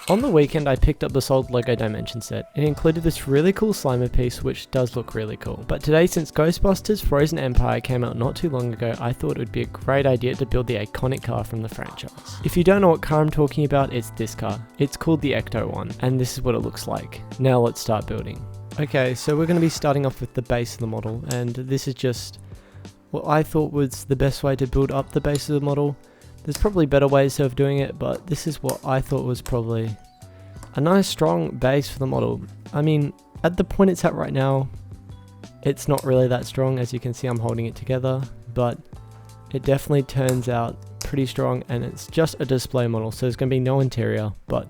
On the weekend I picked up the sold LEGO Dimension set. It included this really cool Slimer piece which does look really cool. But today, since Ghostbusters Frozen Empire came out not too long ago, I thought it would be a great idea to build the iconic car from the franchise. If you don't know what car I'm talking about, it's this car. It's called the Ecto One, and this is what it looks like. Now let's start building. Okay, so we're going to be starting off with the base of the model, and this is just what I thought was the best way to build up the base of the model. There's probably better ways of doing it, but this is what I thought was probably a nice strong base for the model. I mean, at the point it's at right now, it's not really that strong. As you can see, I'm holding it together, but it definitely turns out pretty strong, and it's just a display model, so there's going to be no interior, but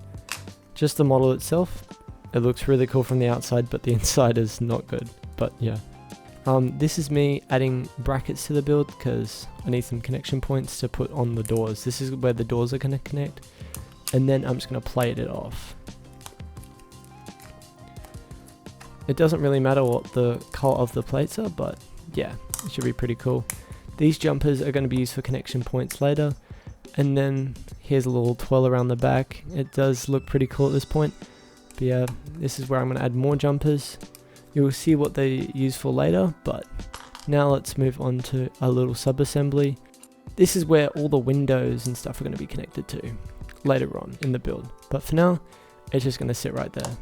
just the model itself, it looks really cool from the outside, but the inside is not good. But yeah. This is me adding brackets to the build because I need some connection points to put on the doors. This is where the doors are going to connect, and then I'm just going to plate it off. It doesn't really matter what the color of the plates are, but yeah, it should be pretty cool. These jumpers are going to be used for connection points later, and then here's a little twirl around the back. It does look pretty cool at this point, but yeah, this is where I'm going to add more jumpers. You'll see what they use for later, but now let's move on to a little sub-assembly. This is where all the windows and stuff are going to be connected to later on in the build, but for now, it's just going to sit right there.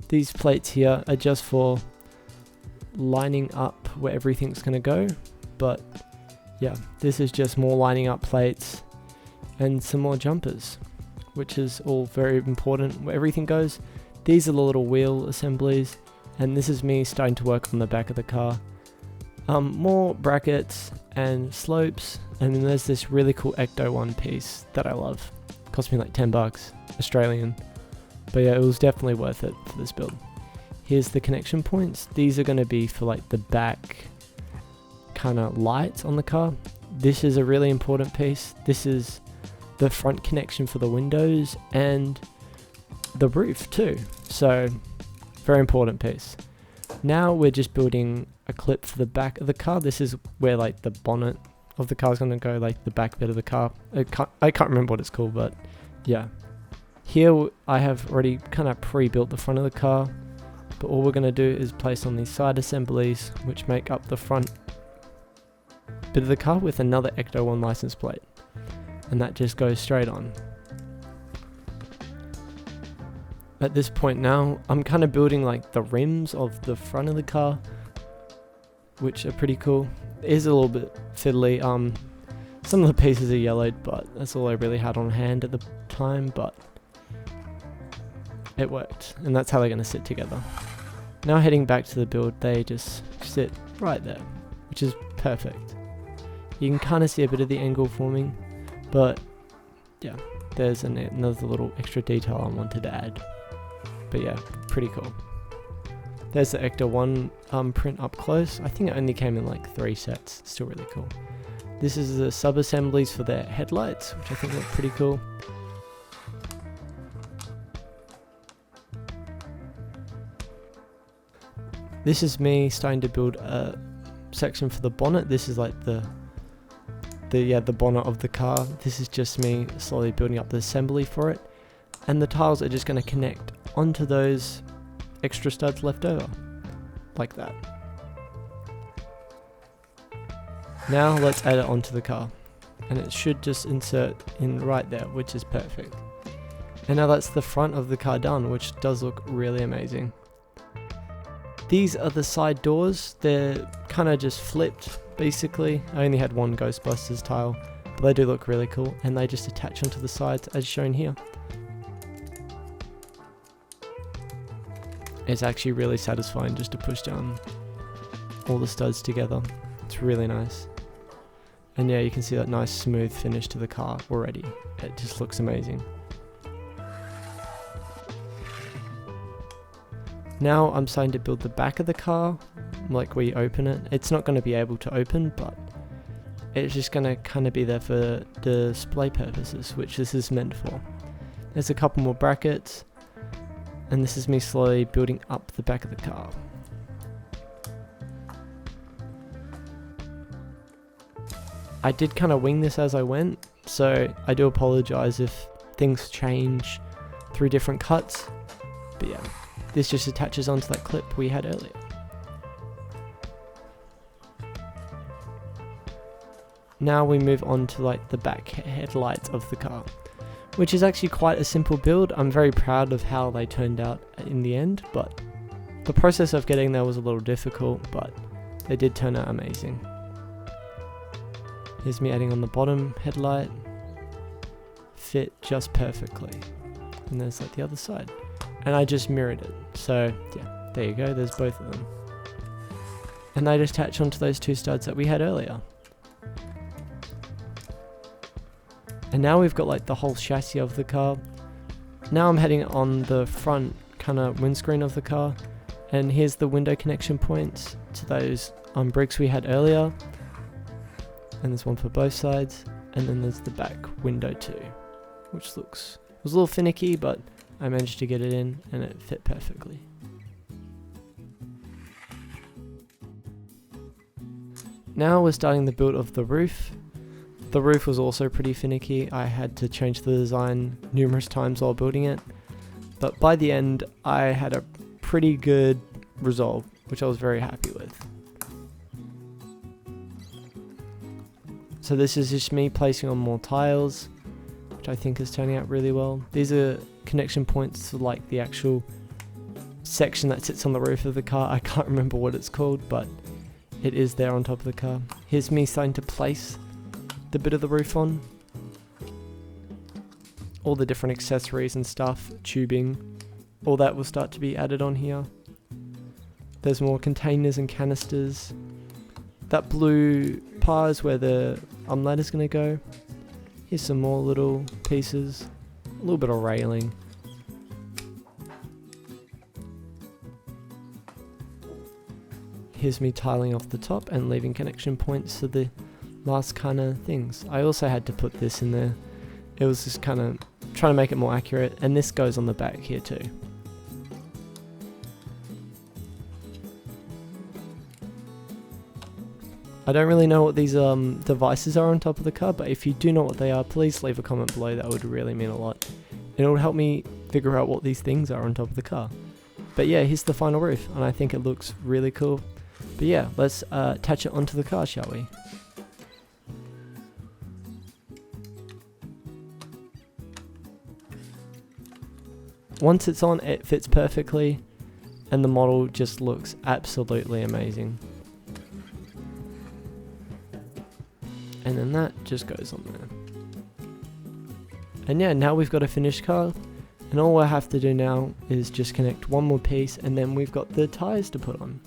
These plates here are just for lining up where everything's going to go, but yeah, this is just more lining up plates and some more jumpers, which is all very important where everything goes. These are the little wheel assemblies, and this is me starting to work on the back of the car. More brackets and slopes, and then there's this really cool Ecto One piece that I love. It cost me like 10 bucks Australian, but yeah, it was definitely worth it for this build. Here's the connection points. These are going to be for like the back kind of lights on the car. This is a really important piece. This is the front connection for the windows and the roof too, so very important piece. Now we're just building a clip for the back of the car. This is where like the bonnet of the car is going to go, like the back bit of the car. I can't remember what it's called, but yeah. Here I have already kind of pre-built the front of the car, but all we're going to do is place on these side assemblies which make up the front bit of the car with another Ecto One license plate. And that just goes straight on. At this point now, I'm kind of building like the rims of the front of the car, which are pretty cool. It is a little bit fiddly. Some of the pieces are yellowed, but that's all I really had on hand at the time, but it worked, and that's how they're going to sit together. Now heading back to the build, they just sit right there, which is perfect. You can kind of see a bit of the angle forming, but yeah, there's another little extra detail I wanted to add. But yeah, pretty cool. There's the Ecto One print up close. I think it only came in like 3 sets. Still really cool. This is the sub-assemblies for their headlights, which I think look pretty cool. This is me starting to build a section for the bonnet. This is like the bonnet of the car. This is just me slowly building up the assembly for it, and the tiles are just going to connect onto those extra studs left over, like that. Now let's add it onto the car, and it should just insert in right there, which is perfect. And now that's the front of the car done, which does look really amazing. These are the side doors. They're kind of just flipped, basically. I only had one Ghostbusters tile, but they do look really cool, and they just attach onto the sides as shown here. It's actually really satisfying just to push down all the studs together. It's really nice. And yeah, you can see that nice smooth finish to the car already. It just looks amazing. Now I'm starting to build the back of the car, like where you open it. It's not going to be able to open, but it's just going to kind of be there for display purposes, which this is meant for. There's a couple more brackets, and this is me slowly building up the back of the car. I did kind of wing this as I went, so I do apologize if things change through different cuts. But yeah, this just attaches onto that clip we had earlier. Now we move on to like the back headlights of the car, which is actually quite a simple build. I'm very proud of how they turned out in the end, but the process of getting there was a little difficult, but they did turn out amazing. Here's me adding on the bottom headlight. Fit just perfectly. And there's like the other side. And I just mirrored it. So yeah, there you go, there's both of them. And they just attach onto those two studs that we had earlier. And now we've got like the whole chassis of the car. Now I'm heading on the front kind of windscreen of the car. And here's the window connection points to those bricks we had earlier. And there's one for both sides. And then there's the back window too, which was a little finicky, but I managed to get it in and it fit perfectly. Now we're starting the build of the roof. The roof was also pretty finicky. I had to change the design numerous times while building it. But by the end, I had a pretty good result, which I was very happy with. So this is just me placing on more tiles, which I think is turning out really well. These are connection points to like the actual section that sits on the roof of the car. I can't remember what it's called, but it is there on top of the car. Here's me starting to place the bit of the roof on. All the different accessories and stuff, tubing, all that will start to be added on here. There's more containers and canisters. That blue part is where the ladder's going to go. Here's some more little pieces, a little bit of railing. Here's me tiling off the top and leaving connection points to the last kind of things. I also had to put this in there. It was just kind of trying to make it more accurate, and this goes on the back here too. I don't really know what these devices are on top of the car, but if you do know what they are, please leave a comment below. That would really mean a lot. And it would help me figure out what these things are on top of the car. But yeah, here's the final roof, and I think it looks really cool. But yeah, let's attach it onto the car, shall we? Once it's on, it fits perfectly, and the model just looks absolutely amazing. And then that just goes on there. And yeah, now we've got a finished car, and all I have to do now is just connect one more piece, and then we've got the tyres to put on.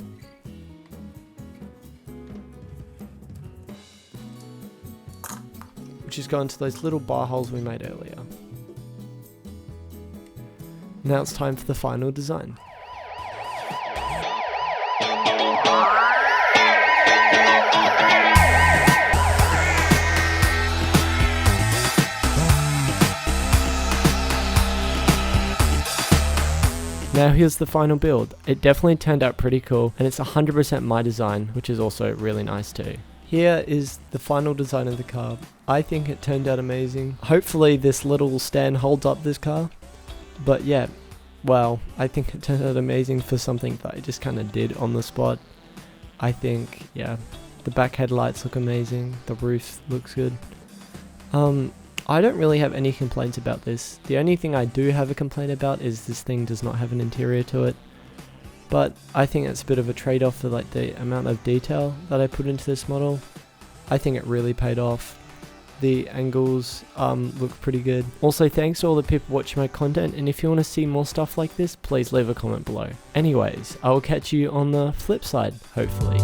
Which is going to those little bar holes we made earlier. Now it's time for the final design. Now here's the final build. It definitely turned out pretty cool, and it's 100% my design, which is also really nice too. Here is the final design of the car. I think it turned out amazing. Hopefully this little stand holds up this car. But yeah, well, I think it turned out amazing for something that I just kind of did on the spot. I think, yeah, the back headlights look amazing. The roof looks good. I don't really have any complaints about this. The only thing I do have a complaint about is this thing does not have an interior to it. But I think it's a bit of a trade-off for like the amount of detail that I put into this model. I think it really paid off. The angles look pretty good. Also, thanks to all the people watching my content, and if you want to see more stuff like this, please leave a comment below. Anyways, I will catch you on the flip side, hopefully.